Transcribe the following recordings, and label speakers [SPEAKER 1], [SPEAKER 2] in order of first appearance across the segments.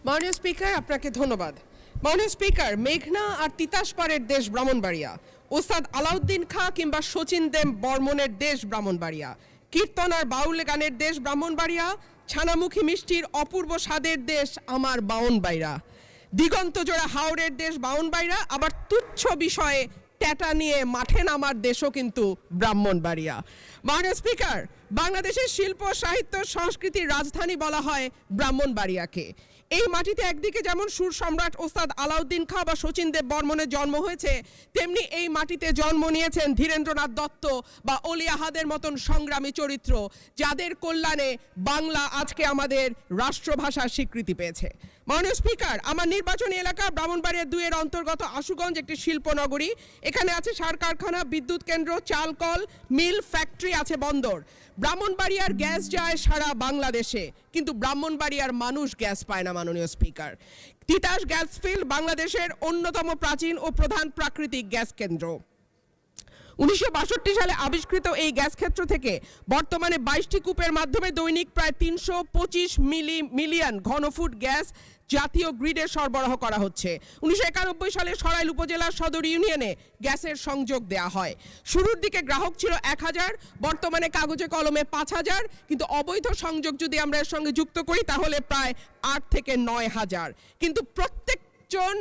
[SPEAKER 1] মাননীয় স্পিকার, আপনাকে ধন্যবাদ। মাননীয় স্পিকার, মেঘনা আর তিতাস পাড়ের দেশ ব্রাহ্মণবাড়িয়া, ওস্তাদ আলাউদ্দিন খাঁ কিংবা শচীন দেব বর্মনের দেশ ব্রাহ্মণবাড়িয়া, কীর্তন আর বাউল গানের দেশ ব্রাহ্মণবাড়িয়া, ছানামুখী মিষ্টির অপূর্ব স্বাদের দেশ আমার বাউনবাড়িয়া, দিগন্ত জোড়া হাওড়ের দেশ বাউনবাড়িয়া, আবার তুচ্ছ বিষয়ে ট্যাটা নিয়ে মাঠে নামার দেশও কিন্তু ব্রাহ্মণবাড়িয়া। মাননীয় স্পিকার, বাংলাদেশের শিল্প সাহিত্য সংস্কৃতির রাজধানী বলা হয় ব্রাহ্মণবাড়িয়াকে। এই মাটিতে একদিকে যেমন সুর সম্রাট ওস্তাদ আলাউদ্দিন খাঁ বা শচীন দেব বর্মনের জন্ম হয়েছে, তেমনি এই মাটিতে জন্ম নিয়েছেন ধীরেন্দ্রনাথ দত্ত বা অলি আহাদের মতন সংগ্রামী চরিত্র, যাদের কল্যাণে বাংলা আজকে আমাদের রাষ্ট্রভাষার স্বীকৃতি পেয়েছে। মাননীয় স্পিকার, আমার নির্বাচনী এলাকা ব্রাহ্মণবাড়িয়া 2 এর অন্তর্গত আশুগঞ্জ একটি শিল্পনগরী। এখানে আছে সার কারখানা, বিদ্যুৎ কেন্দ্র, চাল কল, মিল, ফ্যাক্টরি, আছে বন্দর। ব্রাহ্মণবাড়িয়ার গ্যাস যায় সারা বাংলাদেশে, কিন্তু ব্রাহ্মণবাড়িয়ার মানুষ গ্যাস পায় না। মাননীয় স্পিকার, তিতাস গ্যাস ফিল্ড বাংলাদেশের অন্যতম প্রাচীন ও প্রধান প্রাকৃতিক গ্যাস কেন্দ্র। 1962 সালে আবিষ্কৃত এই গ্যাস ক্ষেত্র থেকে বর্তমানে 22টি কূপের মাধ্যমে দৈনিক প্রায় 325 মিলিয়ন ঘনফুট গ্যাস জাতীয় গ্রিডে সরবরাহ করা হচ্ছে। 1991 সালে সরাইল উপজেলার সদর ইউনিয়নে গ্যাসের সংযোগ দেয়া হয়। শুরুর দিকে গ্রাহক ছিল 1000, বর্তমানে কাগজে কলমে 5000, কিন্তু অবৈধ সংযোগ যদি আমরা এর সঙ্গে যুক্ত করি তাহলে প্রায় 8 থেকে 9000। কিন্তু প্রত্যেকজন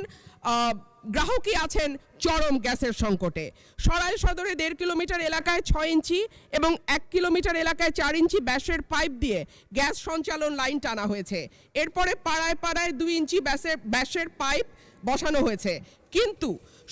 [SPEAKER 1] গ্রাহকই আছেন চরম গ্যাসের সংকটে। সরাইল সদরে 1.5 কিলোমিটার এলাকায় 6 ইঞ্চি এবং 1 কিলোমিটার এলাকায় 4 ইঞ্চি ব্যাসের পাইপ দিয়ে গ্যাস সঞ্চালন লাইন টানা হয়েছে। এরপরে পাড়ায় পাড়ায় 2 ইঞ্চি ব্যাসের পাইপ বসানো হয়েছে। কিন্তু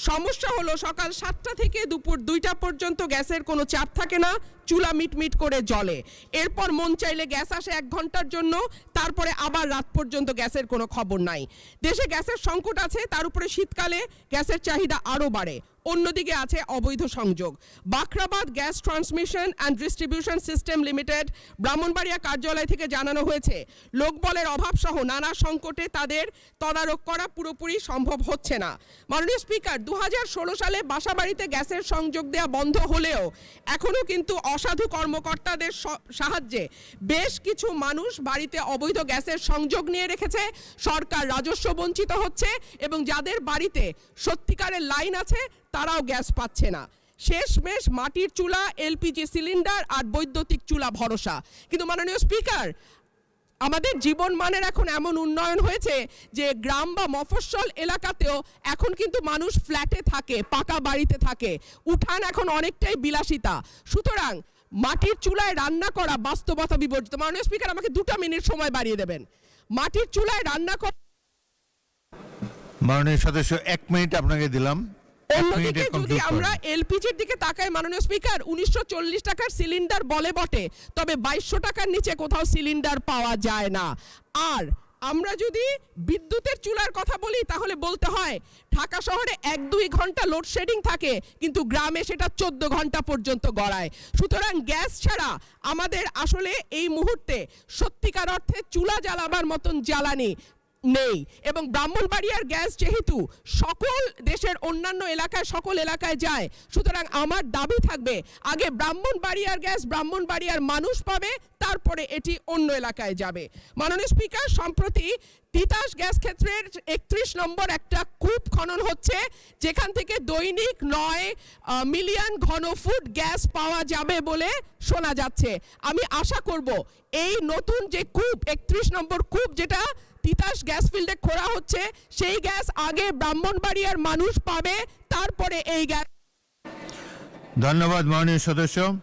[SPEAKER 1] সমস্যা হলো সকাল 7টা থেকে দুপুর 2টা পর্যন্ত গ্যাসের কোনো চাপ থাকে না, চুলা মিটমিট করে জ্বলে। এরপর মন চাইলে গ্যাস আসে 1 ঘন্টার জন্য, তারপরে আবার রাত পর্যন্ত গ্যাসের কোনো খবর নাই। দেশে গ্যাসের সংকট আছে, তার উপরে শীতকালে গ্যাসের চাহিদা আরও বাড়ে। অন্যদিকে আছে অবৈধ সংযোগ। Bakhrabad gas transmission and distribution system limited Brahmanbaria কার্যালয় থেকে জানানো হয়েছে, লোকবলের অভাব সহ নানা সংকটে তাদের তদারক করা পুরোপুরি সম্ভব হচ্ছে না। মাননীয় স্পিকার, 2016 সালে বাসাবাড়িতে গ্যাসের সংযোগ দেওয়া বন্ধ হলেও এখনও কিন্তু অসাধু কর্মকর্তাদের সাহায্যে বেশ কিছু মানুষ বাড়িতে অবৈধ গ্যাসের সংযোগ নিয়ে রেখেছে। সরকার রাজস্ব বঞ্চিত হচ্ছে এবং যাদের বাড়িতে সত্যিকারের লাইন আছে তারাও গ্যাস পাচ্ছে না। শেষমেশ মাটির চুলা, এলপিজি সিলিন্ডার আর বৈদ্যুতিক চুলা ভরসা। কিন্তু মাননীয় স্পিকার, আমাদের জীবন মানের এখন এমন উন্নয়ন হয়েছে যে গ্রাম বা মফস্বল এলাকাতেও এখন কিন্তু মানুষ ফ্ল্যাটে থাকে, পাকা বাড়িতে থাকে, উঠান এখন অনেকটাই বিলাসিতা। সুতরাং মাটির চুলায় রান্না করা বাস্তবতা বিবর্জিত। মাননীয় স্পিকার, আমাকে 2টা মিনিট সময় বাড়িয়ে দেবেন। মাটির চুলায় রান্না করা,
[SPEAKER 2] মাননীয় সদস্য 1 মিনিট আপনাকে দিলাম।
[SPEAKER 1] অন্যদিকে যদি আমরা এলপিজির দিকে তাকাই মাননীয় স্পিকার, 1940 টাকার সিলিন্ডার বলে বটে, তবে 2200 টাকার নিচে কোথাও সিলিন্ডার পাওয়া যায় না। আর আমরা যদি বিদ্যুতের চুলার কথা বলি তাহলে বলতে হয় ঢাকা শহরে 1-2 ঘন্টা লোডশেডিং থাকে, কিন্তু গ্রামে সেটা 14 ঘন্টা পর্যন্ত গড়ায়। সুতরাং গ্যাস ছাড়া আমাদের আসলে এই মুহূর্তে সত্যিকার অর্থে চুলা জ্বালাবার মতন জ্বালানি নেই। এবং ব্রাহ্মণবাড়িয়ার গ্যাস যেহেতু সকল দেশের অন্যান্য এলাকায় সকল এলাকায় যায়, সুতরাং আমার দাবি থাকবে আগে ব্রাহ্মণবাড়িয়ার গ্যাস ব্রাহ্মণবাড়িয়ার মানুষ পাবে, তারপরে এটি অন্য এলাকায় যাবে। মাননীয় স্পিকার, সম্প্রতি তিতাস গ্যাস ক্ষেত্রের 31 নম্বর একটা কূপ খনন হচ্ছে, যেখান থেকে দৈনিক 9 মিলিয়ন ঘনফুট গ্যাস পাওয়া যাবে বলে শোনা যাচ্ছে। আমি আশা করব এই নতুন যে কূপ 31 নম্বর কূপ যেটা তিতাস গ্যাস ফিল্ডে খোঁড়া হচ্ছে, সেই গ্যাস আগে ব্রাহ্মণবাড়িয়ার মানুষ পাবে, তারপরে এই গ্যাস।
[SPEAKER 2] ধন্যবাদ মাননীয় সদস্য।